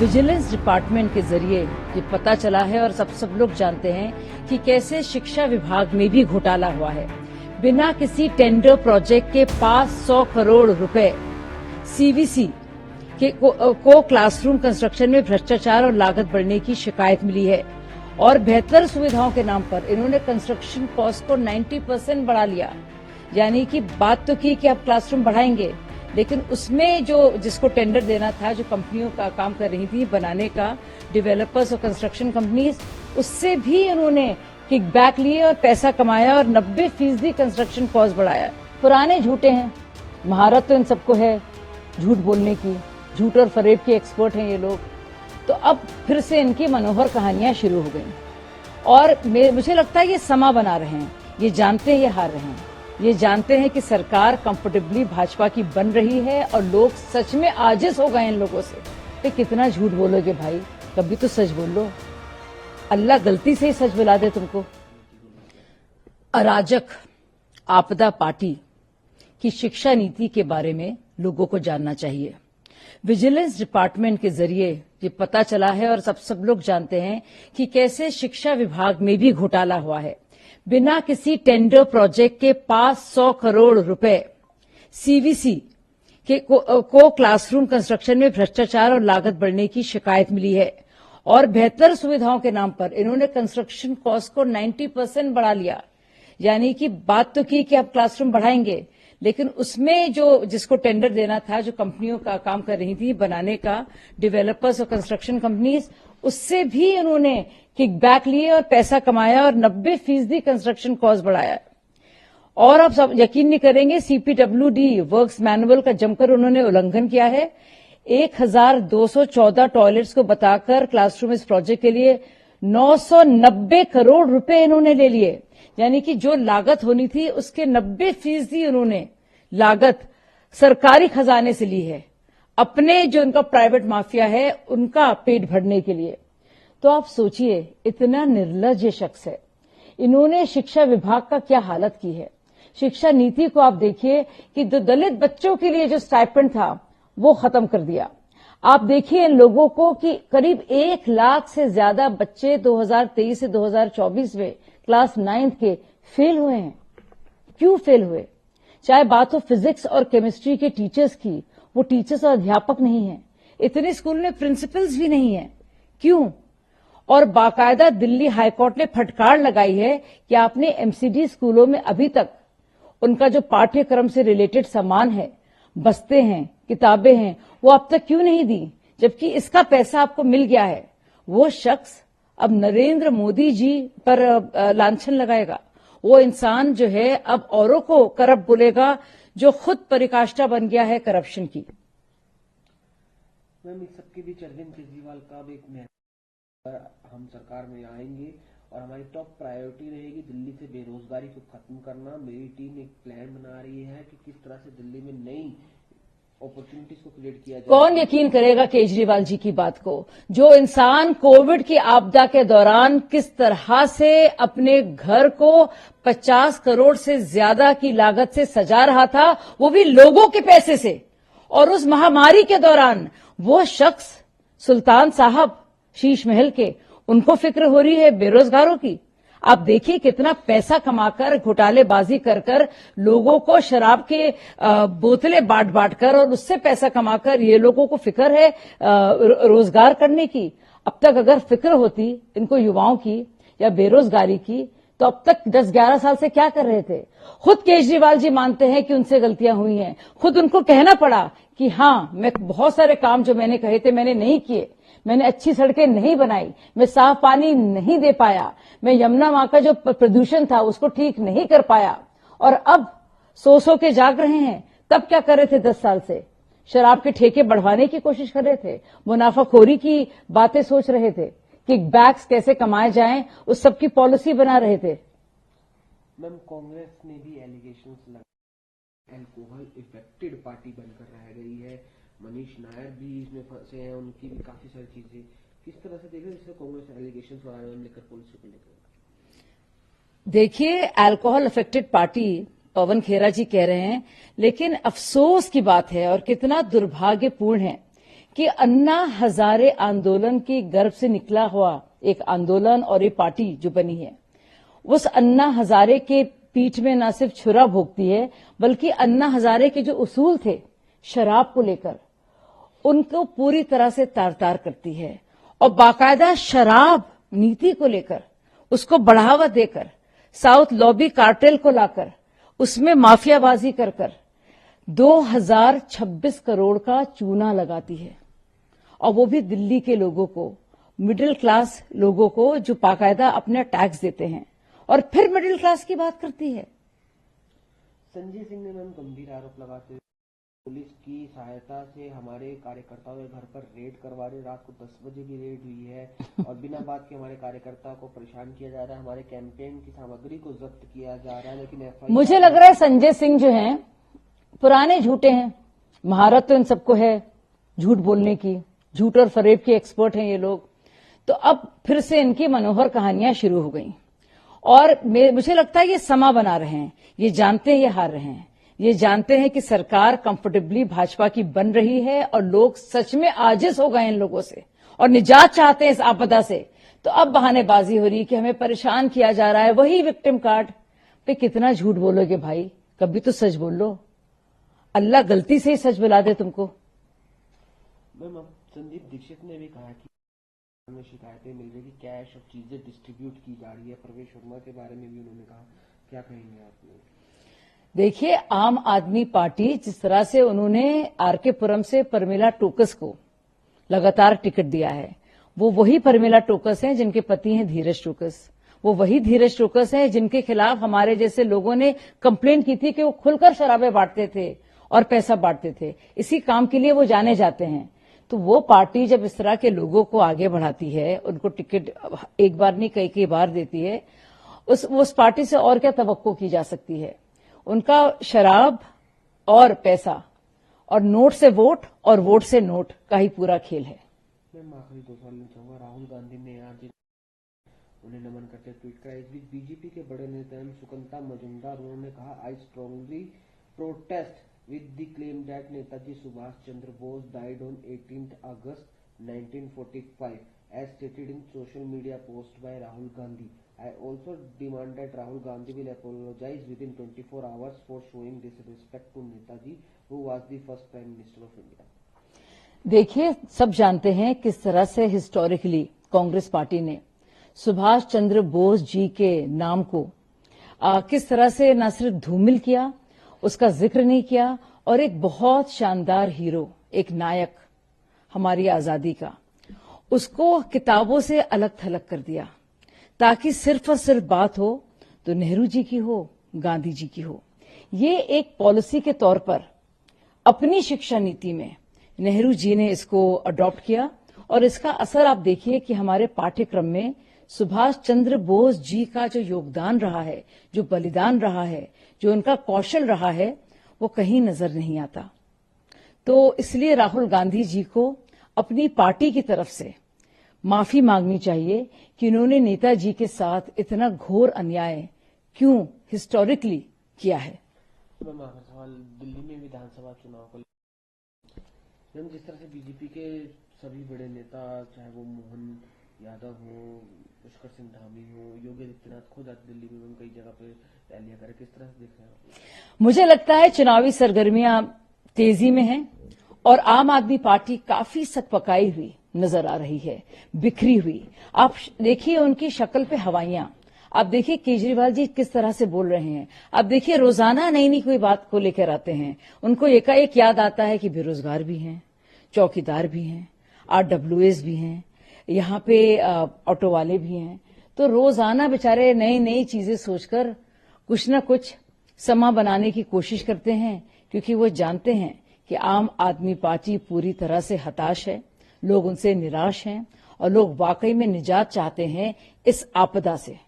Vigilance department के जरिए ये पता चला है और सब लोग जानते हैं कि कैसे शिक्षा विभाग में भी घोटाला हुआ है। बिना किसी टेंडर प्रोजेक्ट के 500 करोड़ रुपए सीवीसी को क्लासरूम कंस्ट्रक्शन में भ्रष्टाचार और लागत बढ़ने की शिकायत मिली है और बेहतर सुविधाओं के नाम पर इन्होंने कंस्ट्रक्शन कॉस्ट को 90% बढ़ा लिया। यानी कि बात तो की कि आप क्लासरूम बढ़ाएंगे, लेकिन उसमें जो जिसको टेंडर देना था, जो कंपनियों का काम कर रही थी बनाने का, डेवलपर्स और कंस्ट्रक्शन कंपनीज, उससे भी उन्होंने किकबैक लिए और पैसा कमाया और 90% कंस्ट्रक्शन कॉस्ट बढ़ाया। पुराने झूठे हैं, महारत तो इन सबको है झूठ बोलने की, झूठ और फरेब के एक्सपर्ट हैं ये लोग। तो अब फिर से इनकी मनोहर कहानियां शुरू हो गई और मुझे लगता है ये समा बना रहे हैं। ये जानते हैं ये हार रहे हैं, ये जानते हैं कि सरकार कंफर्टेबली भाजपा की बन रही है और लोग सच में आजिज हो गए इन लोगों से। तो कितना झूठ बोलोगे भाई, कभी तो सच बोल लो। अल्लाह गलती से ही सच बुला दे तुमको। अराजक आपदा पार्टी की शिक्षा नीति के बारे में लोगों को जानना चाहिए। विजिलेंस डिपार्टमेंट के जरिए ये पता चला है और सब लोग जानते हैं कि कैसे शिक्षा विभाग में भी घोटाला हुआ है। बिना किसी टेंडर प्रोजेक्ट के 500 करोड़ रुपए सीवीसी को क्लासरूम कंस्ट्रक्शन में भ्रष्टाचार और लागत बढ़ने की शिकायत मिली है और बेहतर सुविधाओं के नाम पर इन्होंने कंस्ट्रक्शन कॉस्ट को 90% बढ़ा लिया। यानी कि बात तो की कि आप क्लासरूम बढ़ाएंगे, लेकिन उसमें जो जिसको टेंडर देना था, जो कंपनियों का काम कर रही थी बनाने का, डेवलपर्स और कंस्ट्रक्शन कंपनीज, उससे भी उन्होंने किकबैक लिए और पैसा कमाया और 90% कंस्ट्रक्शन कॉस्ट बढ़ाया। और आप सब यकीन नहीं करेंगे, सीपीडब्ल्यूडी वर्क्स मैनुअल का जमकर उन्होंने उल्लंघन किया है। 1214 टॉयलेट्स को बताकर क्लासरूम इस प्रोजेक्ट के लिए 990 करोड़ रुपए इन्होंने ले लिए। यानी कि जो लागत होनी थी उसके 90% उन्होंने लागत सरकारी खजाने से ली है, अपने जो उनका प्राइवेट माफिया है उनका पेट भरने के लिए। तो आप सोचिए, इतना निर्लज्ज शख्स है, इन्होंने शिक्षा विभाग का क्या हालत की है। शिक्षा नीति को आप देखिए कि दलित बच्चों के लिए जो स्टाइपेंड था वो खत्म कर दिया। आप देखिए इन लोगों को कि करीब 1 लाख से ज्यादा बच्चे 2023 से 2024 में क्लास 9th के फेल हुए हैं। क्यों फेल हुए? चाहे बात हो फिजिक्स और केमिस्ट्री के टीचर्स की, वो टीचर्स और अध्यापक नहीं है। इतने स्कूल में प्रिंसिपल्स भी नहीं है। क्यों? और बाकायदा दिल्ली हाईकोर्ट ने फटकार लगाई है कि आपने एमसीडी स्कूलों में अभी तक उनका जो पाठ्यक्रम से रिलेटेड सामान है, बस्ते हैं, किताबें हैं, वो अब तक क्यों नहीं दी, जबकि इसका पैसा आपको मिल गया है। वो शख्स अब नरेंद्र मोदी जी पर लांछन लगाएगा। वो इंसान जो है अब औरों को करप्ट बोलेगा, जो खुद परिकाष्ठा बन गया है करप्शन की। मैम, इस सबके बीच अरविंद केजरीवाल का भी एक हम सरकार में आएंगे और हमारी टॉप प्रायोरिटी रहेगी दिल्ली से बेरोजगारी को खत्म करना। मेरी टीम एक प्लान बना रही है कि किस तरह से दिल्ली में नई अपॉर्चुनिटीज को क्रिएट किया जाए। कौन यकीन करेगा केजरीवाल जी की बात को? जो इंसान कोविड की आपदा के दौरान किस तरह से अपने घर को 50 करोड़ से ज्यादा की लागत से सजा रहा था, वो भी लोगों के पैसे से, और उस महामारी के दौरान वो शख्स सुल्तान साहब शीश महल के, उनको फिक्र हो रही है बेरोजगारों की। आप देखिए कितना पैसा कमाकर, घोटालेबाजी कर कर, लोगों को शराब के बोतलें बांट कर और उससे पैसा कमाकर ये लोगों को फिक्र है रोजगार करने की। अब तक अगर फिक्र होती इनको युवाओं की या बेरोजगारी की, तो अब तक 10-11 साल से क्या कर रहे थे? खुद केजरीवाल जी मानते हैं कि उनसे गलतियां हुई हैं। खुद उनको कहना पड़ा कि हाँ, मैं बहुत सारे काम जो मैंने कहे थे मैंने नहीं किए, मैंने अच्छी सड़कें नहीं बनाई, मैं साफ पानी नहीं दे पाया, मैं यमुना मां का जो प्रदूषण था उसको ठीक नहीं कर पाया। और अब सो के जाग रहे हैं। तब क्या कर रहे थे 10 साल से? शराब के ठेके बढ़वाने की कोशिश कर रहे थे, मुनाफाखोरी की बातें सोच रहे थे, किकबैक्स कैसे कमाए जाएं, उस सब की पॉलिसी बना रहे थे। मैम, कांग्रेस ने भी एलिगेशंस लगाए, अल्कोहल इफेक्टेड पार्टी बनकर रह गई है। मनीष नायर भी इसमें फंसे हैं, उनकी भी काफी सारी चीजें। किस तरह से देखें जिससे कांग्रेस एलिगेशंस लेकर पॉलिसी को लेकर? देखिए, अल्कोहल अफेक्टेड पार्टी पवन खेरा जी कह रहे हैं, लेकिन अफसोस की बात है और कितना दुर्भाग्यपूर्ण है कि अन्ना हजारे आंदोलन के गर्भ से निकला हुआ एक आंदोलन और एक पार्टी जो बनी है, उस अन्ना हजारे के पीठ में न सिर्फ छुरा भोगती है, बल्कि अन्ना हजारे के जो उसूल थे शराब को लेकर, उनको पूरी तरह से तार तार करती है। और बाकायदा शराब नीति को लेकर उसको बढ़ावा देकर, साउथ लॉबी कार्टेल को लाकर उसमें माफियाबाजी कर 2026 करोड़ का चूना लगाती है, और वो भी दिल्ली के लोगों को, मिडिल क्लास लोगों को जो बाकायदा अपने टैक्स देते हैं, और फिर मिडिल क्लास की बात करती है। संजय सिंह ने मैम गंभीर आरोप लगाते हुए पुलिस की सहायता से हमारे कार्यकर्ताओं के घर पर रेड करवा रहे, रात को 10 बजे भी रेड हुई है, और बिना बात के हमारे कार्यकर्ताओं को परेशान किया जा रहा है, हमारे कैंपेन की सामग्री को जब्त किया जा रहा है। लेकिन मुझे लग रहा है संजय सिंह जो हैं पुराने झूठे हैं, महारत तो इन सबको है झूठ बोलने की, झूठ और फरेब के एक्सपर्ट हैं ये लोग। तो अब फिर से इनकी मनोहर कहानियां शुरू हो गई, और मुझे लगता है ये समा बना रहे हैं, ये जानते हैं ये हार रहे हैं, ये जानते हैं कि सरकार कंफर्टेबली भाजपा की बन रही है और लोग सच में आजिज हो गए इन लोगों से और निजात चाहते हैं इस आपदा से। तो अब बहानेबाजी हो रही है कि हमें परेशान किया जा रहा है, वही विक्टिम कार्ड पे। कितना झूठ बोलोगे भाई, कभी तो सच बोल लो, अल्लाह गलती से ही सच बुला दे तुमको। मैम अब संदीप दीक्षित ने भी कहा कि हमें शिकायतें मिल रही कि कैश और चीजें डिस्ट्रीब्यूट की जा रही है, प्रवेश वर्मा के बारे में भी उन्होंने कहा, क्या कहेंगे आप? देखिए, आम आदमी पार्टी जिस तरह से उन्होंने आरके पुरम से परमिला टोकस को लगातार टिकट दिया है, वो वही परमिला टोकस हैं जिनके पति हैं धीरज टोकस, वो वही धीरज टोकस हैं जिनके खिलाफ हमारे जैसे लोगों ने कंप्लेंट की थी कि वो खुलकर शराबें बांटते थे और पैसा बांटते थे। इसी काम के लिए वो जाने जाते हैं। तो वो पार्टी जब इस तरह के लोगों को आगे बढ़ाती है, उनको टिकट एक बार नहीं कई बार देती है, उस पार्टी से और क्या तवक्को की जा सकती है। उनका शराब और पैसा और नोट से वोट और वोट से नोट का ही पूरा खेल है। मैं आखिरी 2 सवाल चाहूंगा, राहुल गांधी ने आज उन्हें नमन करते ट्वीट करा। इस बीच बीजेपी के बड़े नेता सुकंता मजुमदार, उन्होंने कहा, I strongly protest with the claim that Netaji Subhash Chandra Bose died on 18th August 1945, as stated in social media post by Rahul Gandhi. I also demand that Rahul Gandhi will apologize within 24 hours for showing disrespect to Netaji, who was the first Prime Minister of India. देखिए, सब जानते हैं किस तरह से historically Congress party ने सुभाष चंद्र बोस जी के नाम को किस तरह से न सिर्फ धूमिल किया, उसका जिक्र नहीं किया, और एक बहुत शानदार हीरो, एक नायक हमारी आजादी का, उसको किताबों से अलग थलग कर दिया, ताकि सिर्फ और सिर्फ बात हो तो नेहरू जी की हो, गांधी जी की हो। ये एक पॉलिसी के तौर पर अपनी शिक्षा नीति में नेहरू जी ने इसको अडॉप्ट किया, और इसका असर आप देखिए कि हमारे पाठ्यक्रम में सुभाष चंद्र बोस जी का जो योगदान रहा है, जो बलिदान रहा है, जो उनका कौशल रहा है, वो कहीं नजर नहीं आता। तो इसलिए राहुल गांधी जी को अपनी पार्टी की तरफ से माफी मांगनी चाहिए कि उन्होंने नेताजी के साथ इतना घोर अन्याय क्यों हिस्टोरिकली किया है। सवाल, दिल्ली में विधानसभा चुनाव को जिस तरह से बीजेपी के सभी बड़े नेता, चाहे वो मोहन यादव हो, पुष्कर सिंह धामी हो, योगी आदित्यनाथ खुद आज दिल्ली में कई जगह पे रैलियां करें, किस तरह से देख रहे हैं? मुझे लगता है चुनावी सरगर्मियां तेजी में हैं, और आम आदमी पार्टी काफी सकपकाई हुई नजर आ रही है, बिखरी हुई। आप देखिए उनकी शक्ल पे हवाइयां, आप देखिए केजरीवाल जी किस तरह से बोल रहे हैं, आप देखिए रोजाना नई नई कोई बात को लेकर आते हैं। उनको एकाएक याद आता है कि बेरोजगार भी हैं, चौकीदार भी हैं, RWAs भी हैं, यहाँ पे ऑटो वाले भी हैं। तो रोजाना बेचारे नई नई चीजें सोचकर कुछ न कुछ समा बनाने की कोशिश करते हैं, क्योंकि वो जानते हैं कि आम आदमी पार्टी पूरी तरह से हताश है, लोग उनसे निराश हैं, और लोग वाकई में निजात चाहते हैं इस आपदा से।